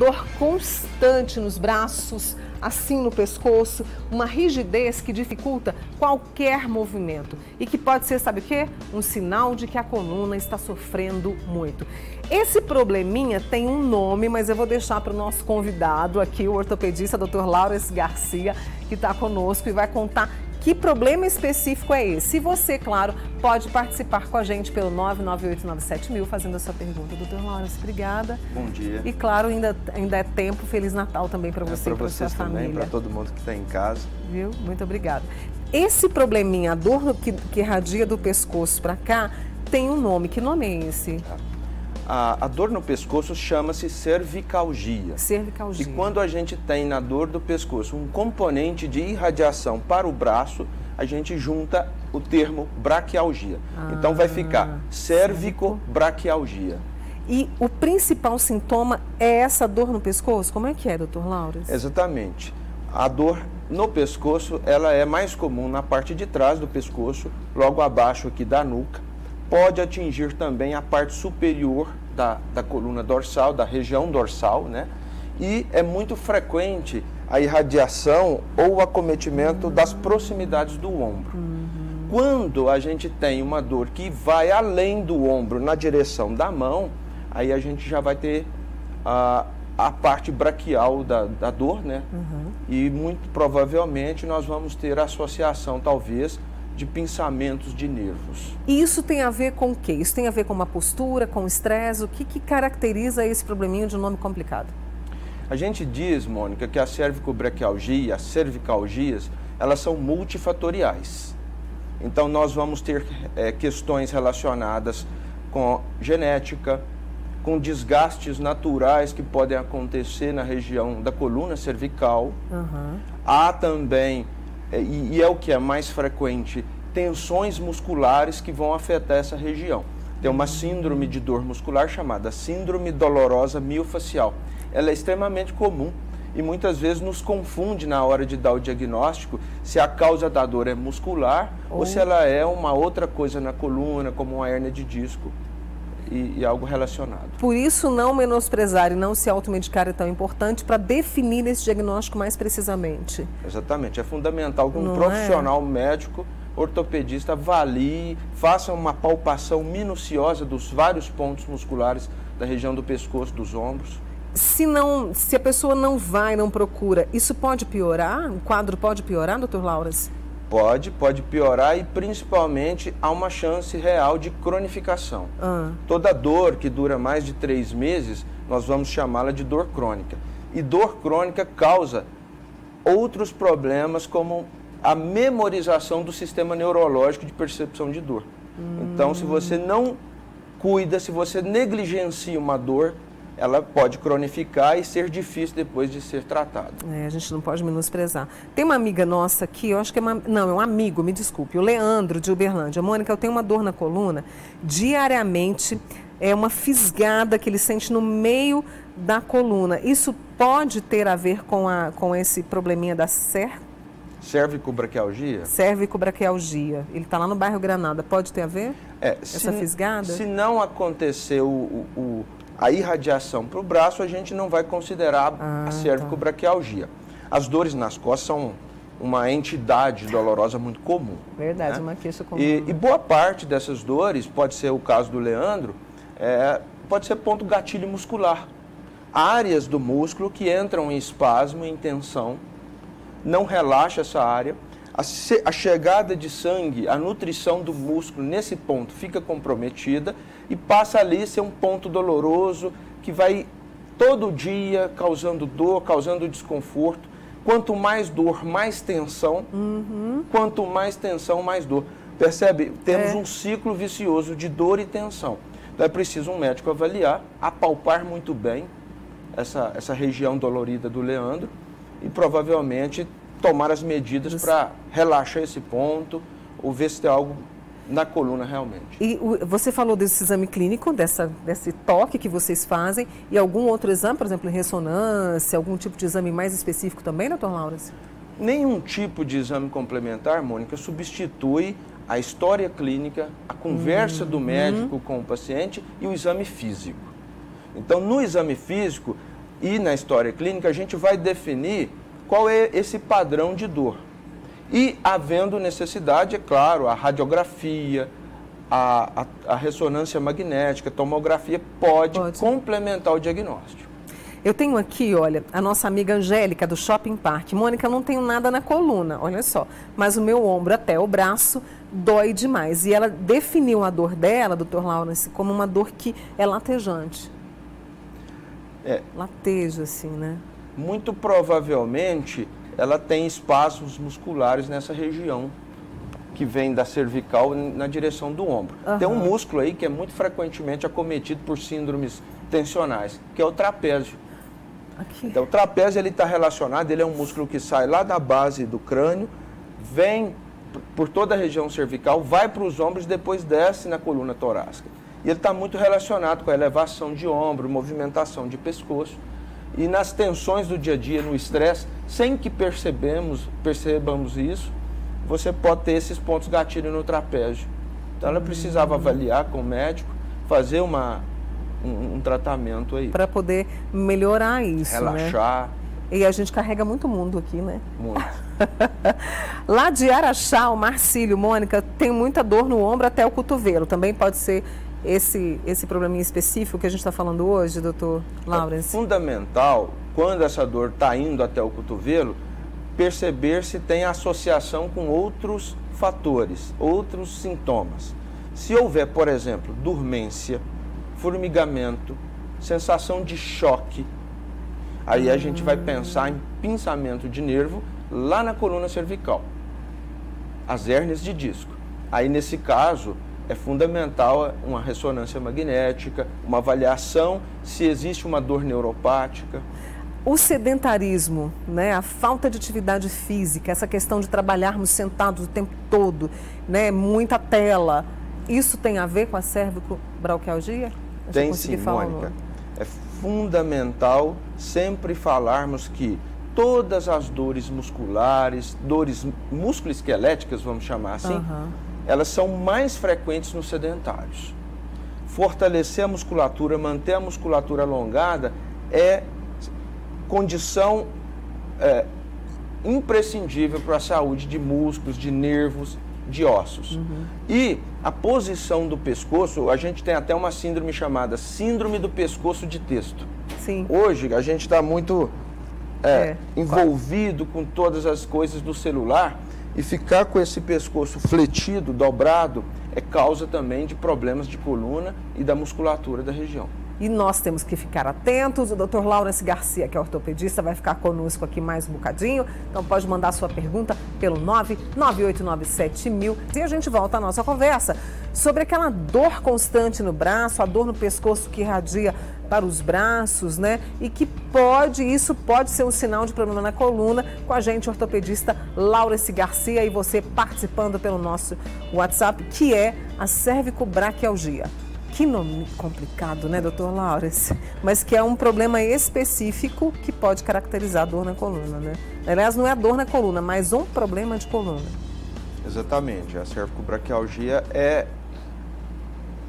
Dor constante nos braços, assim no pescoço, uma rigidez que dificulta qualquer movimento e que pode ser, sabe o quê? Um sinal de que a coluna está sofrendo muito. Esse probleminha tem um nome, mas eu vou deixar para o nosso convidado aqui, o ortopedista Dr. Laurence Garcia, que está conosco e vai contar que problema específico é esse. E você, claro, pode participar com a gente pelo 99897.000, fazendo a sua pergunta. Doutor Laurence, obrigada. Bom dia. E claro, ainda é tempo. Feliz Natal também para você e para sua família. Para todo mundo que está em casa. Viu? Muito obrigada. Esse probleminha, a dor que irradia do pescoço para cá, tem um nome. Que nome é esse? A dor no pescoço chama-se cervicalgia. Cervicalgia. E quando a gente tem na dor do pescoço um componente de irradiação para o braço, a gente junta o termo braquialgia. Então vai ficar cervicobraquialgia. E o principal sintoma é essa dor no pescoço? Como é que é, doutor Laurence? Exatamente. A dor no pescoço, ela é mais comum na parte de trás do pescoço, logo abaixo aqui da nuca. Pode atingir também a parte superior da coluna dorsal, da região dorsal, né? E é muito frequente a irradiação ou o acometimento das proximidades do ombro. Quando a gente tem uma dor que vai além do ombro, na direção da mão, aí a gente já vai ter a parte braquial da dor, né? E muito provavelmente nós vamos ter associação, talvez, de pensamentos de nervos. E isso tem a ver com o quê? Isso tem a ver com uma postura, com estresse? O que caracteriza esse probleminha de um nome complicado? A gente diz, Mônica, que a cervicobraquialgia, as cervicalgias, elas são multifatoriais. Então nós vamos ter questões relacionadas com genética, com desgastes naturais que podem acontecer na região da coluna cervical. Há também, e é o que é mais frequente, tensões musculares que vão afetar essa região. Tem uma síndrome de dor muscular chamada síndrome dolorosa miofascial. Ela é extremamente comum e muitas vezes nos confunde na hora de dar o diagnóstico se a causa da dor é muscular ou se ela é uma outra coisa na coluna, como uma hérnia de disco e algo relacionado. Por isso, não menosprezar e não se automedicar é tão importante para definir esse diagnóstico mais precisamente. Exatamente. É fundamental que um profissional médico, ortopedista, avalie, faça uma palpação minuciosa dos vários pontos musculares da região do pescoço, dos ombros. Se a pessoa não vai, não procura, isso pode piorar? O quadro pode piorar, doutor Laurence? Pode piorar e principalmente há uma chance real de cronificação. Toda dor que dura mais de 3 meses, nós vamos chamá-la de dor crônica. E dor crônica causa outros problemas como a memorização do sistema neurológico de percepção de dor. Então, se você não cuida, se você negligencia uma dor, ela pode cronificar e ser difícil depois de ser tratada. A gente não pode menosprezar. Tem uma amiga nossa aqui, eu acho que é um amigo, me desculpe, o Leandro de Uberlândia. Mônica, eu tenho uma dor na coluna, diariamente, é uma fisgada que ele sente no meio da coluna. Isso pode ter a ver com esse probleminha da cervicobraquialgia? Cervicobraquialgia. Ele está lá no bairro Granada. Pode ter a ver? Essa fisgada? Se não acontecer a irradiação para o braço, a gente não vai considerar a cervicobraquialgia. As dores nas costas são uma entidade dolorosa muito comum. Verdade, né? Uma queixa comum. E boa parte dessas dores, pode ser o caso do Leandro, pode ser ponto gatilho muscular. Áreas do músculo que entram em espasmo, em tensão, não relaxa essa área. A chegada de sangue, a nutrição do músculo nesse ponto fica comprometida e passa ali a ser um ponto doloroso que vai todo dia causando dor, causando desconforto. Quanto mais dor, mais tensão. Quanto mais tensão, mais dor. Percebe? Temos um ciclo vicioso de dor e tensão. Então é preciso um médico avaliar, apalpar muito bem essa região dolorida do Leandro e provavelmente tomar as medidas para relaxar esse ponto ou ver se tem algo na coluna realmente. E você falou desse exame clínico, desse toque que vocês fazem, e algum outro exame, por exemplo, ressonância, algum tipo de exame mais específico também, doutor Laurence? Nenhum tipo de exame complementar, Mônica, substitui a história clínica, a conversa do médico com o paciente e o exame físico. Então, no exame físico, e na história clínica, a gente vai definir qual é esse padrão de dor. E, havendo necessidade, é claro, a radiografia, a ressonância magnética, a tomografia pode complementar o diagnóstico. Eu tenho aqui, olha, a nossa amiga Angélica, do Shopping Park. Mônica, eu não tenho nada na coluna, olha só, mas o meu ombro até o braço dói demais. E ela definiu a dor dela, doutor Lawrence, como uma dor que é latejante. Lateja, assim, né? Muito provavelmente, ela tem espasmos musculares nessa região, que vem da cervical na direção do ombro. Tem um músculo aí que é muito frequentemente acometido por síndromes tensionais, que é o trapézio. Aqui. Então, o trapézio ele está relacionado, ele é um músculo que sai lá da base do crânio, vem por toda a região cervical, vai para os ombros e depois desce na coluna torácica. E ele está muito relacionado com a elevação de ombro, movimentação de pescoço. E nas tensões do dia a dia, no estresse, sem que percebamos isso, você pode ter esses pontos gatilho no trapézio. Então, ela precisava avaliar com o médico, fazer um tratamento aí. Para poder melhorar isso, relaxar. Né? E a gente carrega muito mundo aqui, né? Muito. Lá de Araxá, o Marcílio, Mônica, tem muita dor no ombro até o cotovelo. Também pode ser esse probleminha específico que a gente está falando hoje, doutor Lawrence? É fundamental, quando essa dor está indo até o cotovelo, perceber se tem associação com outros fatores, outros sintomas. Se houver, por exemplo, dormência, formigamento, sensação de choque, aí a gente vai pensar em pinçamento de nervo lá na coluna cervical, as hérnias de disco. Aí, nesse caso, é fundamental uma ressonância magnética, uma avaliação se existe uma dor neuropática. O sedentarismo, né, a falta de atividade física, essa questão de trabalharmos sentados o tempo todo, né, muita tela, isso tem a ver com a cervicobraquialgia? Tem sim, Mônica. É fundamental sempre falarmos que todas as dores musculares, dores musculoesqueléticas, vamos chamar assim, elas são mais frequentes nos sedentários. Fortalecer a musculatura, manter a musculatura alongada é condição imprescindível para a saúde de músculos, de nervos, de ossos. E a posição do pescoço, a gente tem até uma síndrome chamada síndrome do pescoço de texto. Sim. Hoje a gente está muito envolvido com todas as coisas do celular e ficar com esse pescoço fletido, dobrado, é causa também de problemas de coluna e da musculatura da região. E nós temos que ficar atentos. O Dr. Lawrence Garcia, que é ortopedista, vai ficar conosco aqui mais um bocadinho. Então pode mandar sua pergunta pelo 99897.000 e a gente volta à nossa conversa sobre aquela dor constante no braço, a dor no pescoço que irradia para os braços, né? E que isso pode ser um sinal de problema na coluna. Com a gente, o ortopedista Lawrence Garcia, e você participando pelo nosso WhatsApp, que é a cervicobraquialgia. Que nome complicado, né, doutor Lawrence? Mas que é um problema específico que pode caracterizar a dor na coluna, né? Aliás, não é a dor na coluna, mas um problema de coluna. Exatamente. A cervicobraquialgia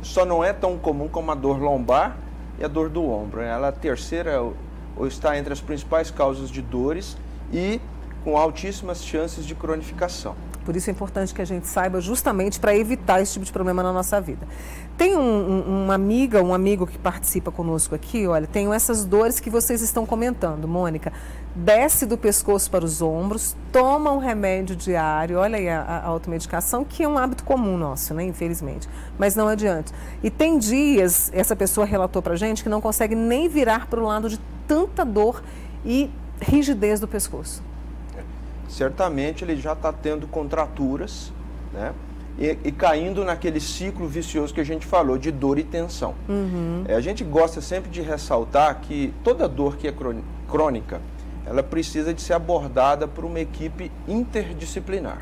só não é tão comum como a dor lombar e a dor do ombro. Ela é a terceira, ou está entre as principais causas de dores e com altíssimas chances de cronificação. Por isso é importante que a gente saiba, justamente para evitar esse tipo de problema na nossa vida. Tem uma amiga, um amigo que participa conosco aqui, olha, tem essas dores que vocês estão comentando, Mônica. Desce do pescoço para os ombros, toma um remédio diário, olha aí a automedicação, que é um hábito comum nosso, né, infelizmente, mas não adianta. E tem dias, essa pessoa relatou para a gente, que não consegue nem virar para o lado de tanta dor e rigidez do pescoço. Certamente ele já está tendo contraturas, né? E caindo naquele ciclo vicioso que a gente falou, de dor e tensão. A gente gosta sempre de ressaltar que toda dor que é crônica, ela precisa de ser abordada por uma equipe interdisciplinar.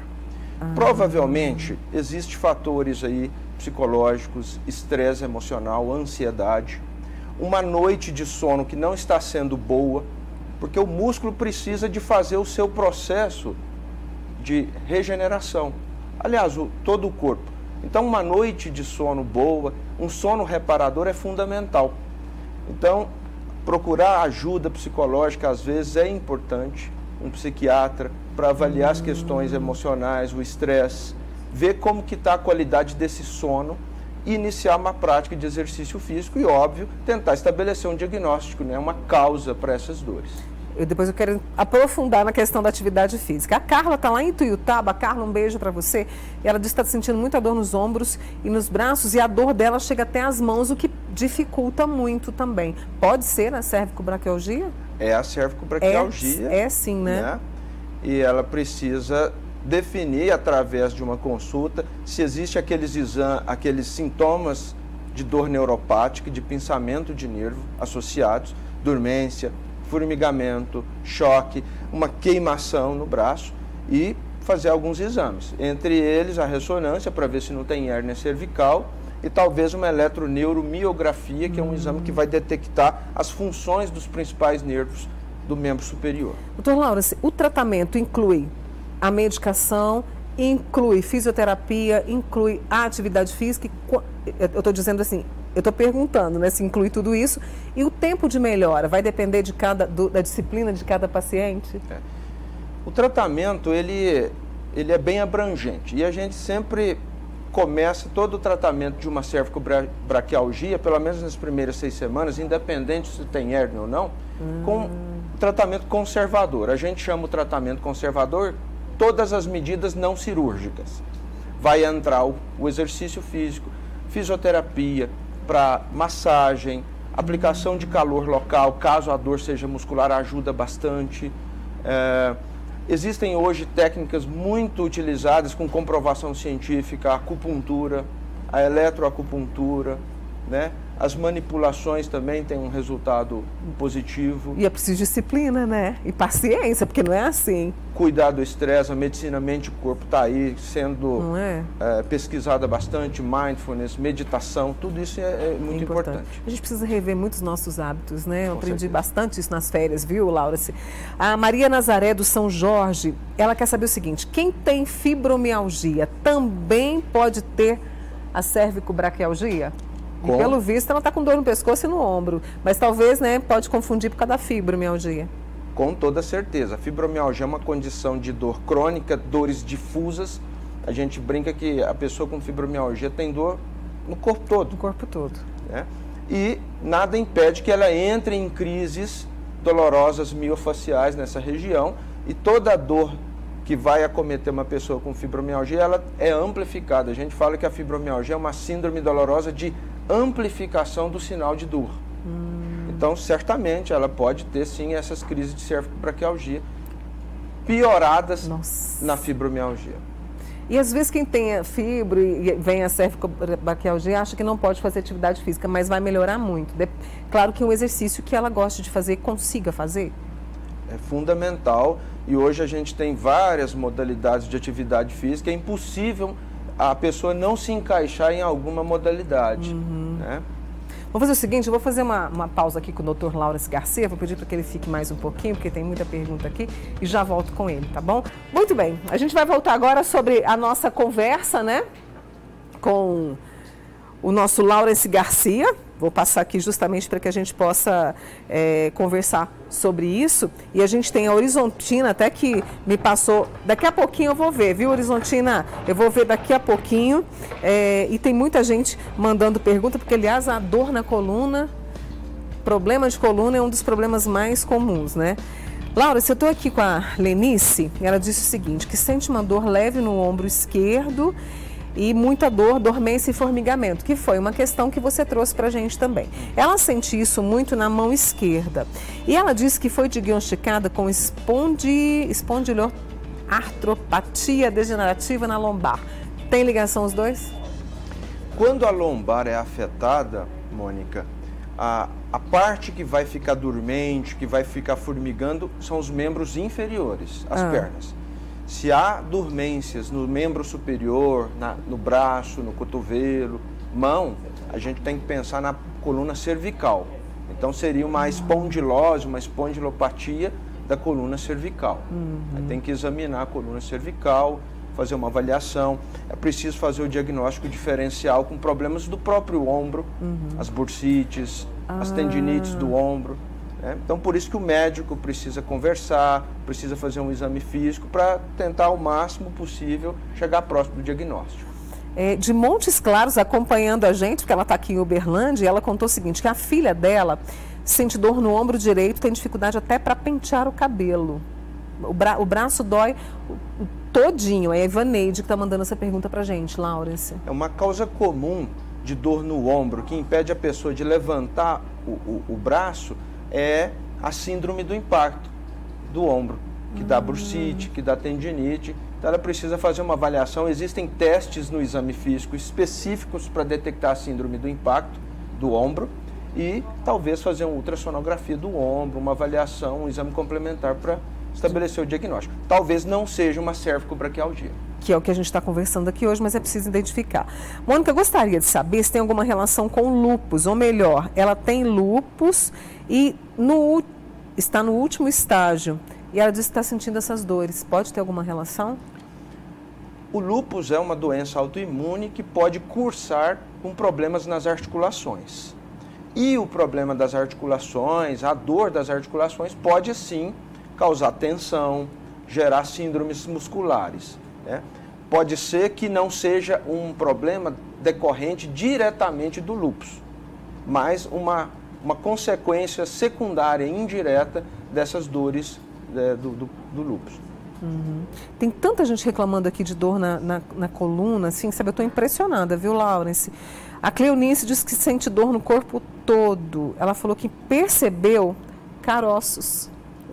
Provavelmente, existem fatores aí psicológicos, estresse emocional, ansiedade, uma noite de sono que não está sendo boa, porque o músculo precisa de fazer o seu processo de regeneração. Aliás, todo o corpo. Então, uma noite de sono boa, um sono reparador é fundamental. Então, Procurar ajuda psicológica, às vezes, é importante, um psiquiatra, para avaliar as questões emocionais, o estresse, ver como que está a qualidade desse sono e iniciar uma prática de exercício físico e, óbvio, tentar estabelecer um diagnóstico, né, uma causa para essas dores. Depois eu quero aprofundar na questão da atividade física. A Carla está lá em Ituiutaba. Carla, um beijo para você. E ela diz que está sentindo muita dor nos ombros e nos braços e a dor dela chega até as mãos, o que dificulta muito também. Pode ser a cervicobraquialgia? É a cervicobraquialgia. É sim, né? E ela precisa definir através de uma consulta se existe aqueles sintomas de dor neuropática, de pinçamento de nervo associados, dormência, formigamento, choque, uma queimação no braço e fazer alguns exames. Entre eles a ressonância para ver se não tem hérnia cervical e talvez uma eletroneuromiografia, que é um exame que vai detectar as funções dos principais nervos do membro superior. Doutor Laurence, o tratamento inclui a medicação, inclui fisioterapia, inclui a atividade física? Eu estou dizendo assim, eu estou perguntando, né, se inclui tudo isso. E o tempo de melhora vai depender da disciplina de cada paciente? O tratamento, ele é bem abrangente. E a gente sempre começa todo o tratamento de uma cervicobraquialgia, pelo menos nas primeiras 6 semanas, independente se tem hérnia ou não, com tratamento conservador. A gente chama o tratamento conservador todas as medidas não cirúrgicas. Vai entrar o exercício físico, fisioterapia, para massagem, aplicação de calor local, caso a dor seja muscular, ajuda bastante. Existem hoje técnicas muito utilizadas com comprovação científica, a acupuntura, a eletroacupuntura, né? As manipulações também têm um resultado positivo. E é preciso disciplina, né? E paciência, porque não é assim. Cuidar do estresse, a medicina mente e corpo está aí sendo pesquisada bastante, mindfulness, meditação, tudo isso é muito importante. A gente precisa rever muitos nossos hábitos, né? Eu aprendi bastante isso nas férias, viu, Laurence? A Maria Nazaré do São Jorge, ela quer saber o seguinte: quem tem fibromialgia também pode ter a cervicobraquialgia? E pelo visto, ela está com dor no pescoço e no ombro. Mas talvez, né, pode confundir por causa da fibromialgia. Com toda certeza. A fibromialgia é uma condição de dor crônica, dores difusas. A gente brinca que a pessoa com fibromialgia tem dor no corpo todo. No corpo todo. Né? E nada impede que ela entre em crises dolorosas miofaciais nessa região. E toda a dor que vai acometer uma pessoa com fibromialgia, ela é amplificada. A gente fala que a fibromialgia é uma síndrome dolorosa de amplificação do sinal de dor. Então, certamente, ela pode ter, sim, essas crises de cervicobraquialgia pioradas na fibromialgia. E, às vezes, quem tem a fibro e vem a cervicobraquialgia acha que não pode fazer atividade física, mas vai melhorar muito. Claro que um exercício que ela goste de fazer, consiga fazer. É fundamental. E hoje a gente tem várias modalidades de atividade física. É impossível a pessoa não se encaixar em alguma modalidade. Né? Vou fazer o seguinte, eu vou fazer uma pausa aqui com o Dr. Laurence Garcia, vou pedir para que ele fique mais um pouquinho, porque tem muita pergunta aqui, e já volto com ele, tá bom? Muito bem, a gente vai voltar agora sobre a nossa conversa, né, com o nosso Laurence Garcia. Vou passar aqui justamente para que a gente possa conversar sobre isso. E a gente tem a Horizontina, até que me passou. Daqui a pouquinho eu vou ver, viu, Horizontina? Eu vou ver daqui a pouquinho. E tem muita gente mandando pergunta, porque, aliás, a dor na coluna, problema de coluna é um dos problemas mais comuns, né? Laura, se eu estou aqui com a Lenice, ela disse o seguinte, que sente uma dor leve no ombro esquerdo e muita dor, dormência e formigamento, que foi uma questão que você trouxe para a gente também. Ela sente isso muito na mão esquerda. E ela disse que foi diagnosticada com espondiloartropatia degenerativa na lombar. Tem ligação os dois? Quando a lombar é afetada, Mônica, a parte que vai ficar dormente, que vai ficar formigando, são os membros inferiores, as pernas. Se há dormências no membro superior, no braço, no cotovelo, mão, a gente tem que pensar na coluna cervical. Então seria uma espondilose, uma espondilopatia da coluna cervical. Aí tem que examinar a coluna cervical, fazer uma avaliação. É preciso fazer o diagnóstico diferencial com problemas do próprio ombro, as bursites, as tendinites do ombro. né? Então, por isso que o médico precisa conversar, precisa fazer um exame físico para tentar o máximo possível chegar próximo do diagnóstico. De Montes Claros, acompanhando a gente, porque ela está aqui em Uberlândia, e ela contou o seguinte, que a filha dela sente dor no ombro direito, tem dificuldade até para pentear o cabelo. O braço dói todinho. É a Ivaneide que está mandando essa pergunta para a gente, Laurence. É uma causa comum de dor no ombro que impede a pessoa de levantar o braço, é a síndrome do impacto do ombro, que dá bursite, que dá tendinite. Então ela precisa fazer uma avaliação. Existem testes no exame físico específicos para detectar a síndrome do impacto do ombro e talvez fazer uma ultrassonografia do ombro, uma avaliação, um exame complementar para estabelecer o diagnóstico. Talvez não seja uma cervicobraquialgia. Que é o que a gente está conversando aqui hoje, mas é preciso identificar. Mônica, eu gostaria de saber se tem alguma relação com lúpus, ou melhor, ela tem lúpus e está no último estágio. E ela disse que está sentindo essas dores. Pode ter alguma relação? O lúpus é uma doença autoimune que pode cursar com problemas nas articulações. E o problema das articulações, a dor das articulações, pode sim causar tensão, gerar síndromes musculares, né? Pode ser que não seja um problema decorrente diretamente do lúpus, mas uma consequência secundária e indireta dessas dores do lúpus. Uhum. Tem tanta gente reclamando aqui de dor na coluna, assim, sabe? Eu estou impressionada, viu, Laurence? A Cleonice diz que sente dor no corpo todo. Ela falou que percebeu caroços,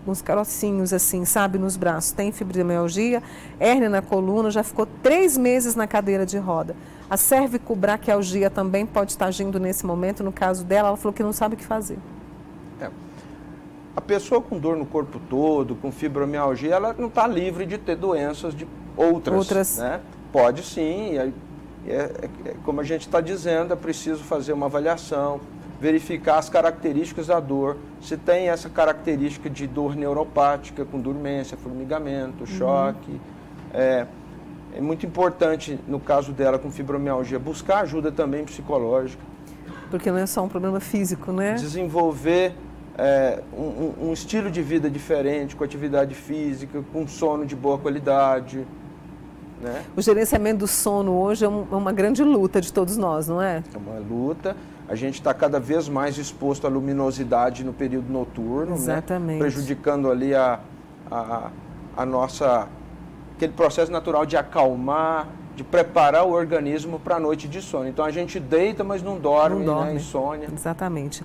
uns carocinhos assim, sabe, nos braços. Tem fibromialgia, hérnia na coluna, já ficou 3 meses na cadeira de roda. A cervicobraquialgia também pode estar agindo nesse momento. No caso dela, ela falou que não sabe o que fazer. A pessoa com dor no corpo todo, com fibromialgia, ela não está livre de ter doenças de outras. Né? Pode sim, como a gente está dizendo, é preciso fazer uma avaliação, verificar as características da dor, se tem essa característica de dor neuropática, com dormência, formigamento, choque. É muito importante, no caso dela com fibromialgia, buscar ajuda também psicológica. Porque não é só um problema físico, né? Desenvolver um estilo de vida diferente, com atividade física, com sono de boa qualidade. Né? O gerenciamento do sono hoje é uma grande luta de todos nós, não é? É uma luta. A gente está cada vez mais exposto à luminosidade no período noturno, exatamente, né? Prejudicando ali a nossa, aquele processo natural de acalmar, de preparar o organismo para a noite de sono. Então a gente deita, mas não dorme, né? Insônia. Exatamente.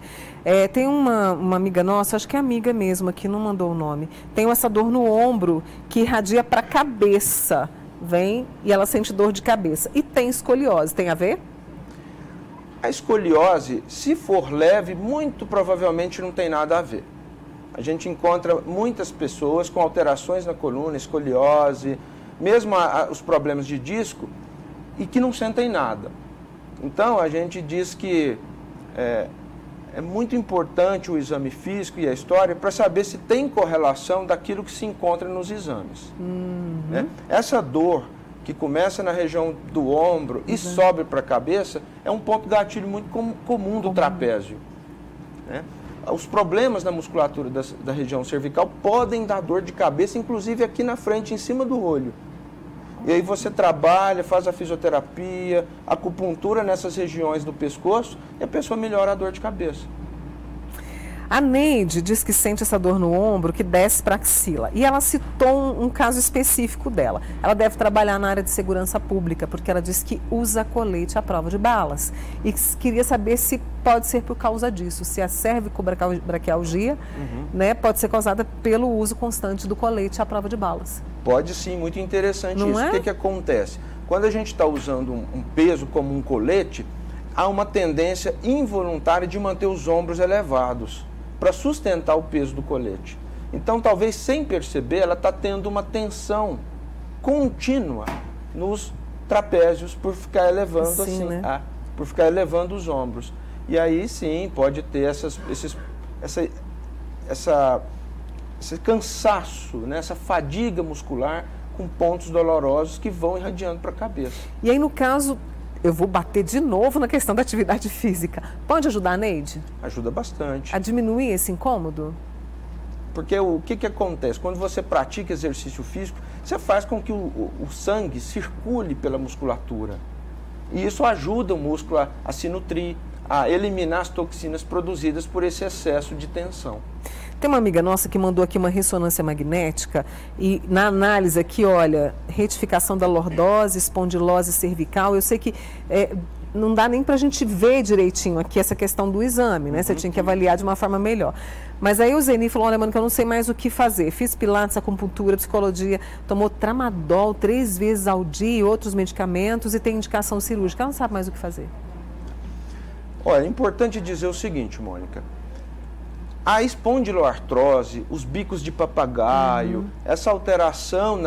Tem uma amiga nossa, acho que é amiga mesmo, aqui não mandou o nome, tem essa dor no ombro que irradia para a cabeça, vem e ela sente dor de cabeça. E tem escoliose, tem a ver? A escoliose, se for leve, muito provavelmente não tem nada a ver. A gente encontra muitas pessoas com alterações na coluna, escoliose, mesmo os problemas de disco, e que não sentem nada. Então, a gente diz que é muito importante o exame físico e a história para saber se tem correlação daquilo que se encontra nos exames. Né? Essa dor que começa na região do ombro e sobe para a cabeça é um ponto gatilho muito comum do trapézio. Né? Os problemas na musculatura da região cervical podem dar dor de cabeça, inclusive aqui na frente, em cima do olho. E aí você trabalha, faz a fisioterapia, acupuntura nessas regiões do pescoço e a pessoa melhora a dor de cabeça. A Neide diz que sente essa dor no ombro que desce para a axila. E ela citou um caso específico dela. Ela deve trabalhar na área de segurança pública, porque ela diz que usa colete à prova de balas. E queria saber se pode ser por causa disso, se a cervicobraquialgia né, pode ser causada pelo uso constante do colete à prova de balas. Pode sim, muito interessante não isso. É? O que acontece? Quando a gente está usando um peso como um colete, há uma tendência involuntária de manter os ombros elevados para sustentar o peso do colete. Então, talvez sem perceber, ela está tendo uma tensão contínua nos trapézios por ficar elevando sim, assim, né? Por ficar elevando os ombros. E aí sim, pode ter esse cansaço, né? Essa fadiga muscular com pontos dolorosos que vão irradiando para a cabeça. E aí, no caso, eu vou bater de novo na questão da atividade física. Pode ajudar, Neide? Ajuda bastante. A diminuir esse incômodo? Porque o que acontece? Quando você pratica exercício físico, você faz com que o sangue circule pela musculatura. E isso ajuda o músculo a se nutrir, a eliminar as toxinas produzidas por esse excesso de tensão. Tem uma amiga nossa que mandou aqui uma ressonância magnética e na análise aqui, olha, retificação da lordose, espondilose cervical, eu sei que não dá nem para a gente ver direitinho aqui essa questão do exame, né? Você tinha que avaliar de uma forma melhor. Mas aí o Zeni falou, olha, mano, que eu não sei mais o que fazer. Fiz pilates, acupuntura, psicologia, tomou tramadol 3 vezes ao dia e outros medicamentos e tem indicação cirúrgica. Ela não sabe mais o que fazer. Olha, é importante dizer o seguinte, Mônica. A espondiloartrose, os bicos de papagaio, essa alteração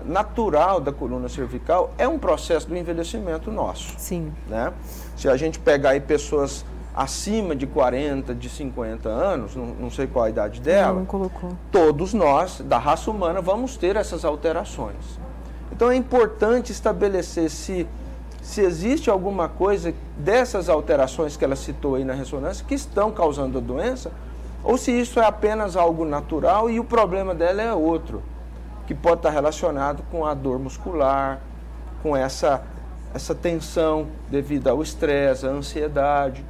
natural da coluna cervical é um processo do envelhecimento nosso. Sim. Né? Se a gente pegar aí pessoas acima de 40, de 50 anos, não sei qual a idade dela, não colocou. Todos nós, da raça humana, vamos ter essas alterações. Então é importante estabelecer se existe alguma coisa dessas alterações que ela citou aí na ressonância que estão causando a doença, ou se isso é apenas algo natural e o problema dela é outro, que pode estar relacionado com a dor muscular, com essa tensão devido ao estresse, à ansiedade.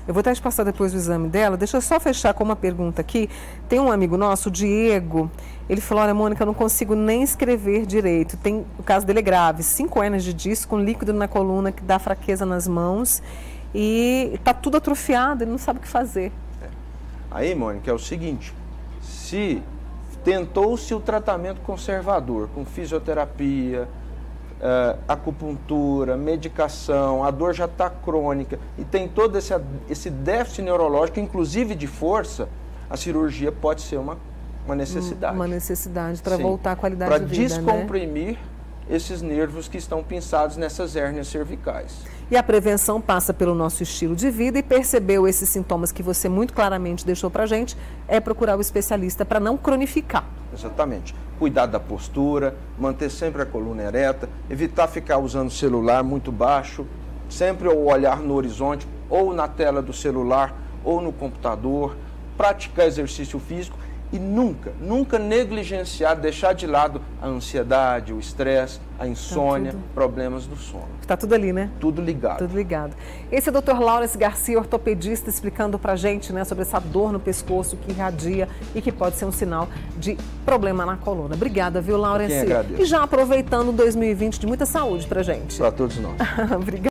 Eu vou até te passar depois o exame dela. Deixa eu só fechar com uma pergunta aqui. Tem um amigo nosso, o Diego, ele falou, olha, Mônica, eu não consigo nem escrever direito. O caso dele é grave, 5 hernias de disco com líquido na coluna que dá fraqueza nas mãos e está tudo atrofiado, ele não sabe o que fazer. Aí, Mônica, é o seguinte, se tentou-se o tratamento conservador, com fisioterapia, acupuntura, medicação, a dor já está crônica e tem todo esse déficit neurológico, inclusive de força, a cirurgia pode ser uma necessidade. Uma necessidade para voltar à qualidade de vida, para descomprimir esses nervos que estão pinçados nessas hérnias cervicais. E a prevenção passa pelo nosso estilo de vida e percebeu esses sintomas que você muito claramente deixou para a gente, é procurar o especialista para não cronificar. Exatamente. Cuidar da postura, manter sempre a coluna ereta, evitar ficar usando o celular muito baixo, sempre o olhar no horizonte, ou na tela do celular, ou no computador, praticar exercício físico e nunca negligenciar, deixar de lado a ansiedade, o estresse, a insônia, problemas do sono. Está tudo ali, né? Tudo ligado. Tudo ligado. Esse é o Dr. Laurence Garcia, ortopedista, explicando pra gente, né, sobre essa dor no pescoço que irradia e que pode ser um sinal de problema na coluna. Obrigada, viu, Laurence? Quem agradeço. E já aproveitando 2020 de muita saúde pra gente. Para todos nós. Obrigada.